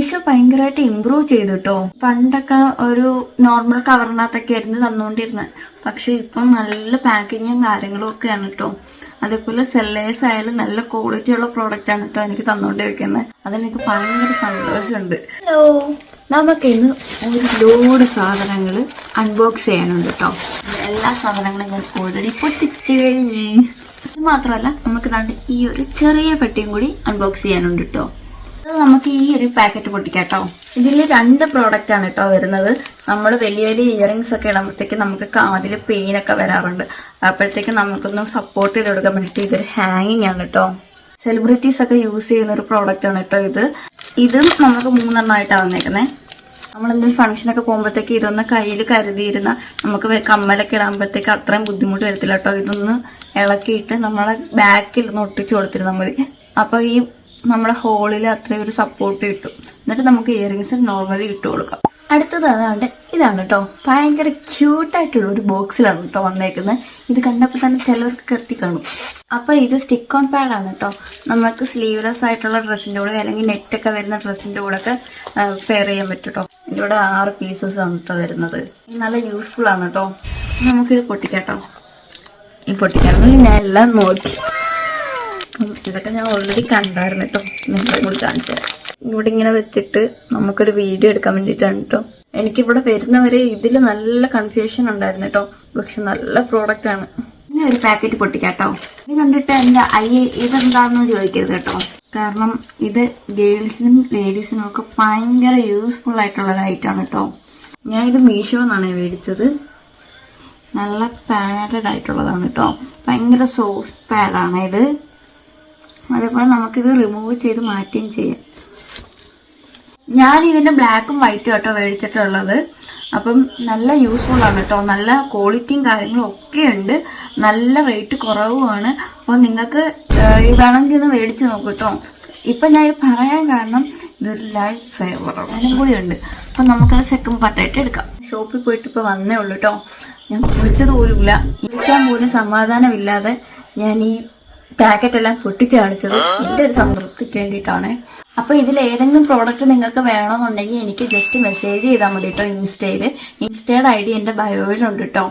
മീഷോ ഭയങ്കരമായിട്ട് ഇമ്പ്രൂവ് ചെയ്തു കേട്ടോ. പണ്ടൊക്കെ ഒരു നോർമൽ കവറിനകത്തൊക്കെ ആയിരുന്നു തന്നുകൊണ്ടിരുന്നത്. പക്ഷെ ഇപ്പം നല്ല പാക്കിങ്ങും കാര്യങ്ങളും ഒക്കെയാണ് കേട്ടോ. അതേപോലെ സെല്ലേഴ്സ് ആയാലും നല്ല ക്വാളിറ്റി ഉള്ള പ്രോഡക്റ്റ് ആണ് കേട്ടോ എനിക്ക് തന്നുകൊണ്ടിരിക്കുന്നത്. അതിലെനിക്ക് ഭയങ്കര സന്തോഷമുണ്ട്. ഹലോ, നമുക്ക് ഇന്ന് ഒരു ലോഡ് സാധനങ്ങൾ അൺബോക്സ് ചെയ്യാനുണ്ട് കേട്ടോ. എല്ലാ സാധനങ്ങളും ഞാൻ ഓൾറെഡി പൊട്ടിച്ച് കഴിഞ്ഞ്. ഇത് മാത്രമല്ല, നമുക്ക് ദാണ്ട് ഈ ഒരു ചെറിയ പെട്ടിയും കൂടി അൺബോക്സ് ചെയ്യാനുണ്ട് കേട്ടോ. അത് നമുക്ക് ഈ ഒരു പാക്കറ്റ് പൊട്ടിക്കാട്ടോ. ഇതിൽ 2 പ്രോഡക്റ്റ് ആണ് കേട്ടോ വരുന്നത്. നമ്മൾ വലിയ വലിയ ഇയറിങ്സ് ഒക്കെ ഇടുമ്പോഴത്തേക്ക് നമുക്ക് കാതിൽ പെയിനൊക്കെ വരാറുണ്ട്. അപ്പോഴത്തേക്ക് നമുക്കൊന്ന് സപ്പോർട്ട് ചെയ്ത് കൊടുക്കാൻ വേണ്ടിയിട്ട് ഇതൊരു ഹാങ്ങിങ് ആണ് കേട്ടോ. സെലിബ്രിറ്റീസ് ഒക്കെ യൂസ് ചെയ്യുന്ന ഒരു പ്രോഡക്റ്റ് ആണ് കേട്ടോ ഇത്. ഇതും നമുക്ക് 3 എണ്ണമായിട്ടാണ് വന്നേക്കുന്നത്. നമ്മളെന്തെങ്കിലും ഫംഗ്ഷനൊക്കെ പോകുമ്പോഴത്തേക്ക് ഇതൊന്ന് കയ്യിൽ കരുതിയിരുന്ന നമുക്ക് കമ്മലൊക്കെ ഇടാകുമ്പോഴത്തേക്ക് അത്രയും ബുദ്ധിമുട്ട് വരത്തില്ല കേട്ടോ. ഇതൊന്ന് ഇളക്കിയിട്ട് നമ്മളെ ബാക്കിൽ ഒന്ന് ഒട്ടിച്ചു കൊടുത്തിരുന്നാൽ മതി. അപ്പോൾ ഈ നമ്മുടെ ഹോളിൽ അത്രയും ഒരു സപ്പോർട്ട് കിട്ടും. എന്നിട്ട് നമുക്ക് ഇയറിങ്സ് നോർമലി ഇട്ട് കൊടുക്കാം. അടുത്തത് ഇതാണ് കേട്ടോ. ഭയങ്കര ക്യൂട്ടായിട്ടുള്ള ഒരു ബോക്സിലാണ് കേട്ടോ വന്നേക്കുന്നത്. ഇത് കണ്ടപ്പോൾ തന്നെ ചിലർക്ക് കത്തി കാണും. അപ്പോൾ ഇത് സ്റ്റിക്ക് ഓൺ പാഡാണ് കേട്ടോ. നമുക്ക് സ്ലീവ്ലെസ് ആയിട്ടുള്ള ഡ്രസ്സിൻ്റെ കൂടെ അല്ലെങ്കിൽ നെറ്റൊക്കെ വരുന്ന ഡ്രസ്സിൻ്റെ കൂടെ ഒക്കെ പെയർ ചെയ്യാൻ പറ്റും കേട്ടോ. ഇതിലൂടെ 6 പീസസ് ആണ് കേട്ടോ വരുന്നത്. നല്ല യൂസ്ഫുൾ ആണ് കേട്ടോ. നമുക്കിത് പൊട്ടിക്കാട്ടോ. ഈ പൊട്ടിക്കാണെങ്കിൽ ഞാൻ എല്ലാം നോക്കി. ഇതൊക്കെ ഞാൻ ഓൾറെഡി കണ്ടായിരുന്നു കേട്ടോ. നിങ്ങളെ കൂടി കാണിച്ചു തരാം. ഇവിടെ ഇങ്ങനെ വെച്ചിട്ട് നമുക്കൊരു വീഡിയോ എടുക്കാൻ വേണ്ടിയിട്ടാണ് കേട്ടോ. എനിക്കിവിടെ വരുന്നവരെ ഇതിൽ നല്ല കൺഫ്യൂഷൻ ഉണ്ടായിരുന്നു കേട്ടോ. പക്ഷെ നല്ല പ്രോഡക്റ്റ് ആണ്. ഇനി ഒരു പാക്കറ്റ് പൊട്ടിക്കാട്ടോ. ഇത് കണ്ടിട്ട് എൻ്റെ ഇതെന്താണെന്ന് ചോദിക്കരുത് കേട്ടോ. കാരണം ഇത് ഗേൾസിനും ലേഡീസിനും ഒക്കെ ഭയങ്കര യൂസ്ഫുൾ ആയിട്ടുള്ള ഒരു ഐറ്റമാണ് കേട്ടോ. ഞാൻ ഇത് മീഷോ എന്നാണ് മേടിച്ചത്. നല്ല പാഡഡ് ആയിട്ടുള്ളതാണ് കേട്ടോ. ഭയങ്കര സോഫ്റ്റ് പാഡാണ് ഇത്. അതേപോലെ നമുക്കിത് റിമൂവ് ചെയ്ത് മാറ്റുകയും ചെയ്യാം. ഞാൻ ഇതിൻ്റെ ബ്ലാക്കും വൈറ്റും കേട്ടോ മേടിച്ചിട്ടുള്ളത്. അപ്പം നല്ല യൂസ്ഫുൾ ആണ് കേട്ടോ. നല്ല ക്വാളിറ്റിയും കാര്യങ്ങളും ഒക്കെ ഉണ്ട്. നല്ല റേറ്റ് കുറവുമാണ്. അപ്പോൾ നിങ്ങൾക്ക് വേണമെങ്കിൽ ഒന്ന് മേടിച്ച് നോക്കും കേട്ടോ. ഇപ്പം ഞാൻ ഇത് പറയാൻ കാരണം ഇതൊരു ലൈഫ് സേവറും കൂടി ഉണ്ട്. അപ്പം നമുക്കത് സെക്കൻഡ് പാർട്ടായിട്ട് എടുക്കാം. ഷോപ്പിൽ പോയിട്ട് ഇപ്പോൾ വന്നേ ഉള്ളൂ കേട്ടോ. ഞാൻ കുളിച്ചത് പോലുമില്ല. ഇരിക്കാൻ പോലും സമാധാനമില്ലാതെ ഞാൻ ഈ പാക്കറ്റ് എല്ലാം പൊട്ടിച്ച് കാണിച്ചത് എൻ്റെ ഒരു സംതൃപ്തിക്ക് വേണ്ടിയിട്ടാണ്. അപ്പോൾ ഇതിൽ ഏതെങ്കിലും പ്രോഡക്റ്റ് നിങ്ങൾക്ക് വേണമെന്നുണ്ടെങ്കിൽ എനിക്ക് ജസ്റ്റ് മെസ്സേജ് ചെയ്താൽ മതി കേട്ടോ. ഇൻസ്റ്റയുടെ ID എൻ്റെ ബയോയിലുണ്ട് കേട്ടോ.